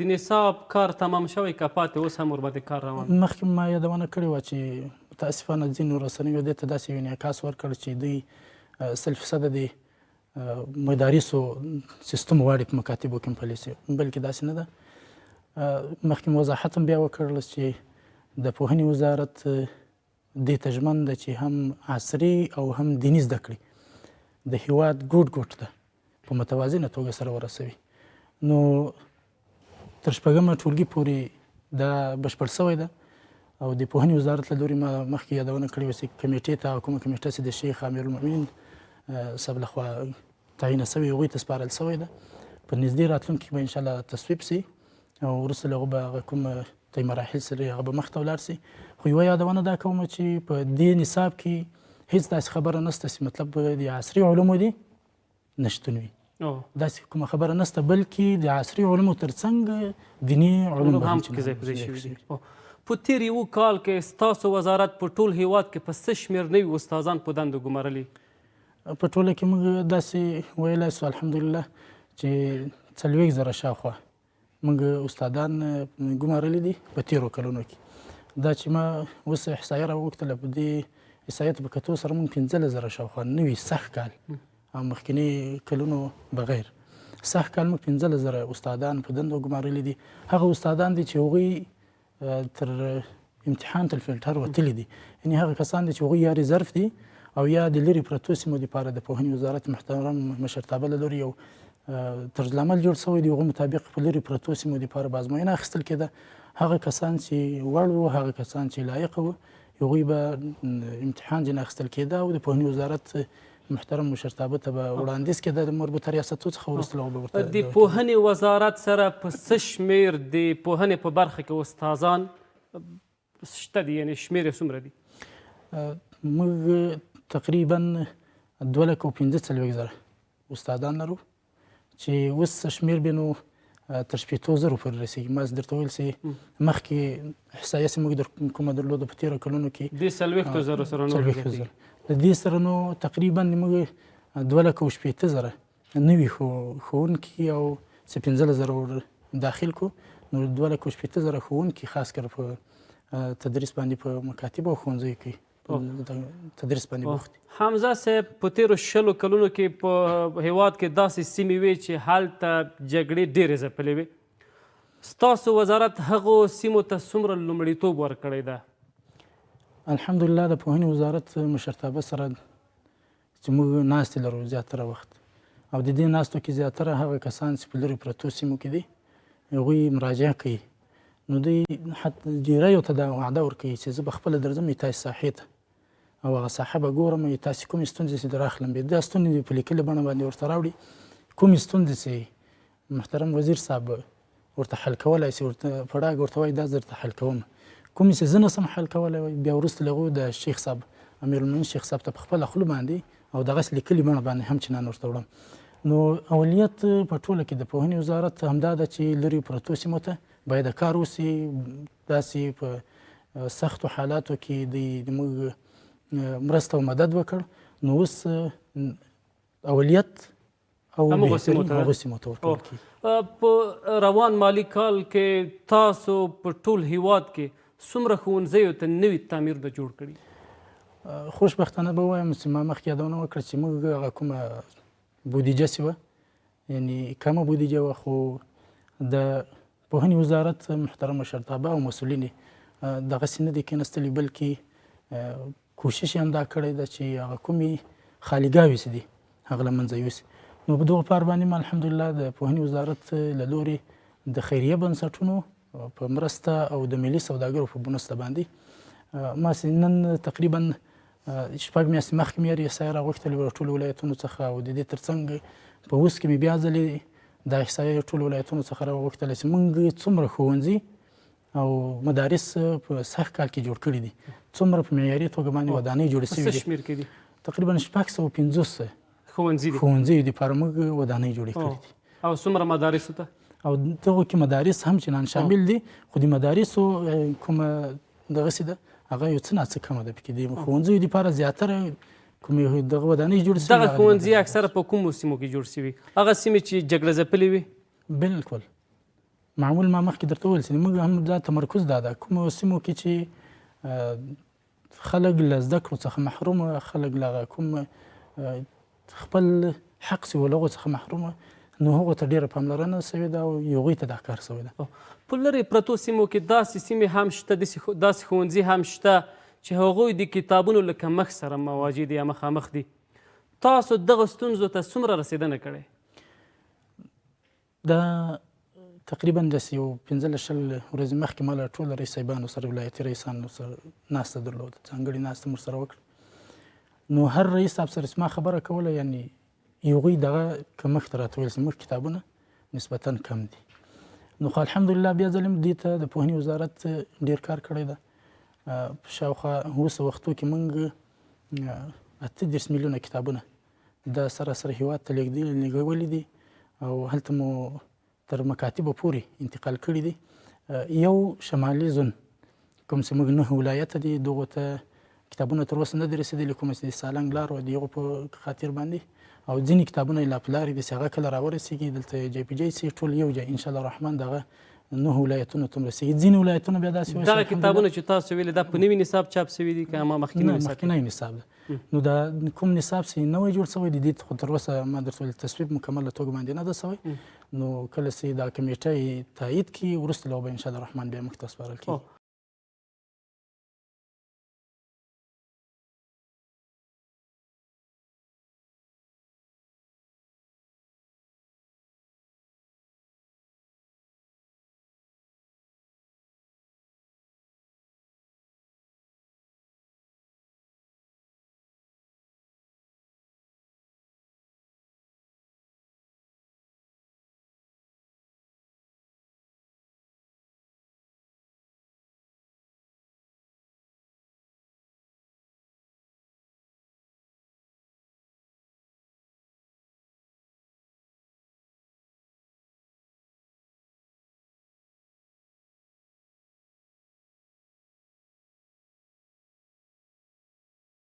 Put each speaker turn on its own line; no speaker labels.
د نصاب کار تمام شوی که پاتې اوس هم ورباندې کار روان دی؟
مخکې ما یادونه کړې وه چې متاسفانه ځینو رسنیو دې ته داسې یو انعکاس ورکړ چې دوی 100% د مدارسو سیستم غواړي په مکاتبو کې پلی شي، بلکې داسې نه ده. مخکې وضاحت هم بیا وکړل چې د پوهنې وزارت دې ته ژمن ده چې هم عصري او هم دیني زده کړې د هیواد ګوټ ته په متوازنه توګه سره ورسوي. نو تر 6مه ټولګي پورې دا بشپړ شوی ده او د پوهنې وزارت له لوري ما مخکې یادونه کړې وه چې کمیټې ته کومه کمیټه چې د شیخ امیرالمؤمنین صاحب لخوا تعیینه شوې هغوی ته سپارل شوی ده. په نږدې راتلونکي کې به انشاءالله تصویب شي او وروسته له هغه به هغه کوم تی مراحل سره هغه به مخته ولاړ شي. خو یوه یادونه دا کومه چې په دې نصاب کې هیڅ داسې خبره نشته چې مطلب د عصري علومو دې نشتون وي، داسې کومه خبره نشته، بلکې د عصري علومو ترڅنګ دیني علوم
هم پکې ځای پرې شوي دي. په تېر یوه کال کې ستاسو وزارت په ټول هیواد کې په څه شمېر نوي استادان په دندو ګمارلي؟
په ټوله کې موږ داسې ویلی سو الحمدلله چې 40,000 شاوخوا موږ استادان ګمارلي دي په تېرو کلونو کې. دا چې ما اوس احصایه راوغوښتله په دې احصایه ته په کتو سره موږ 15,000 شاوخوا نوي سږ کال او مخکیني کلونو بغیر سږ کال موږ 15,000 استادان په دندو ګمارلي دي. هغه استادان دي چې هغوی تر امتحان ته الفلټر وتلي دي، یعنې هغه کسان دي چې هغوی یا ریزرف دي او یا د لرې پرتو سیمو دپاره د پوهنې وزارت محترم مشرتابه له لوري یو طرزالعمل جوړ شوی دی، هغو مطابق په لرې پرتو سیمو دپاره به ازموینه اخیستل کېده. هغه کسان چې وړ وو، هغه کسان چې لایق وو، هغوی به امتحان ځینې اخیستل کېده او د پوهنې وزارت محترم مشرتابه ته به وړاندیز کېده د مربوطه ریاستو څخه وروسته له هغه به ورته
د پوهنې وزارت سره په څه شمېر د پوهنې په برخه کې استادان شته دي، یعنې شمېر یې څومره دي؟
موږ تقریبا 2,45,000 استادان لرو چې اوس شمېر بیا نو تر 80,000 پورې رسېږي. ما درته ویل چې مخکې احصایه چې موږ کومه درلوده په تېرو کلونو کې
دې 40,000 سره نور زیاتېږي.
د دې سره نو تقریبا موږ 2,60,000 نوي ښوونکي او 15,000 ور داخل کو، نو 2,60,000 ښوونکي خاص کر په تدریس باندې په مکاتبو او ښوونځیو کې تدریس باندې بوخت دي.
حمزه صاحب په تېرو 20 کلونو کې په هیواد کې داسې سیمې وې چې هلته جګړې ډېرې ځپلې وې، ستاسو وزارت هغو سیمو ته څومره لومړیتوب ورکړی ده؟
الحمدلله د پوهنې وزارت مشرتابه سره چې موږ ناستې لرو زیاتره وخت او د دې ناستو کې زیاتره هغه کسان چې په لرې پرتو سیمو کې دي هغوی مراجعه کوي، نو دوی ډیریو ته دا وعده ورکوي چې زه به خپله درځم تاسې ساحې ته او هغه ساحه به ګورم تاسې کومې ستونزې چې در اخلم بیا دا ستونزې په لیکلې بڼه باندې ورته راوړي، کومې ستونزې چې محترم وزیر صاحب ورته حل کولی شي، ورته په ډاګه ورته وایي دا زه درته حل کوم، کومې چې زه نسم حل کولی وای بیا وروسته له هغو د شیخ صاحب امیرالمؤمنین شیخ صاحب ته په خپله خوله باندې او دغسې لیکلې بڼه باندې هم چنان ورته وړم. نو اولویت په ټوله کې د پوهنې وزارت همدا ده چې لرې پرتو سیمو ته باید کار وشي، داسې په سختو حالاتو کې د موږ مرسته او مدد وکړ، نو اوس اولویت او هغو سیمو ته ورکول کېږي.
په روان مالي کال کې تاسو په ټول هیواد کې څومره ښوونځیو ته نوي تعمیر د جوړ کړي؟
خوشبختانه به ووایم چې ما مخکې یادونه وکړه چې موږ هغه کومه بودیجه چې وه یعنې کمه بودیجه وه، خو د پوهنې وزارت محترم مشرتابه او مسؤلین دغسې نه دي کېناستلي، بلکې کوشش یې هم دا کړی ده چې هغه کومې خالیګاوې چې دي هغه له منځه یوسي. نو په دغو پار باندې الحمدلله د پوهنې وزارت له لوري د خیریه بنسټونو په مرسته او د ملي سوداګرو په مرسته باندې ما نن تقریبا 6 میاشتې مخکې مې یې احصایه راغوښتلې وه ټولو ولایتونو څخه او د دې ترڅنګ په اوس کې مې بیا ځلې دا احصایه ټولو ولایتونو څخه راغوښتله چې موږ څومره ښوونځي او مدارس په سږ کال کې جوړ کړي دي، څومره په معیاري توګه باندې ودانۍ جوړې شوي دي. تقریبا 650 ښوونځیو دپاره موږ ودانۍ جوړې کړي دي
او څومره مدارسو ته
او دغو کې مدارس هم چنان شامل دي، خو د مدارسو کومه دغسې ده هغه یو څه ناڅه کمه ده پکې، د ښوونځیو دپاره زیاتره کومې دغه ودانۍ جوړې شوي.
دغه ښوونځي اکثره په کومو سیمو کې جوړ شوي؟ هغه سیمې چې جګړه ځپلې وي؟
بالکل معمول ما مخکې درته وویل چې موږ هم دا تمرکز دا ده کومو سیمو کې چې خلک له زده کړو څخه محرومه، خلک له کوم خپل حق سي ول هغو څخه محرومه، نو هغو ته ډېره پاملرنه سوې ده او هغوی ته دا کار سوی ده.
په لرې پرتو سیمو کې داسې سیمې هم شته، داسې ښوونځي هم شته چې هغوی د کتابونو له کمښت سره مواجه دي یا مخامخ دي. تاسو دغه ستونزو ته څومره رسېدنه کړې؟
دا تقریبا داسې یو 15 ورځې مخکې ما له ټولو رئیس صاحبانو سره ولایتي رئیسانو سره ناسته درلوده، ځانګړې ناسته مو ورسره وکړه. نو هر رئیس صاحب سره چې ما خبره کوله یعنې هغوی دغه کمښت راته ویل چې موږ کتابونه نسبتا کم دي. نو خو الحمدلله بیا ځلې دې ته د پوهنې وزارت ډېر کار کړی ده. په شاوخوا 20 وختو کې موږ 38 میلیونه کتابونه د سراسر هېواد ته لېږولي دي او هلته مو تر مکاتبو پورې انتقال کړي دي. یو شمالي زون کوم چې موږ 9 ولایته دي دغو ته کتابونه تر اوسه نه دي رسېدلي، کومه چې د سالنګ لار وه د هغو په خاطر باندې، او ځینې کتابونه یې لا په لارې دي چې هغه کله راورسېږي دلته جای په جای سي ټول یو ځای انشاءالله الرحمن دغه 9 ولایتونو ته هم رسېږي. ځینې ولایتونه بیا داسې
دغه کتابونه چې تاسو ویلي دا په نوي نصاب چاپ سوي دي که ما مخکینی
نه
نصاب؟
مخکینی نصاب ده. نو دا کوم نصاب چې نوی جوړ شوی دی دې خو تر اوسه ما درته ویل تصویب مکمله توګه باندې نه ده شوی. نو کله چې دا کمیټه یې تایید کړي وروسته له به انشاءالله الرحمن بیا موږ ته سپارل کېږي.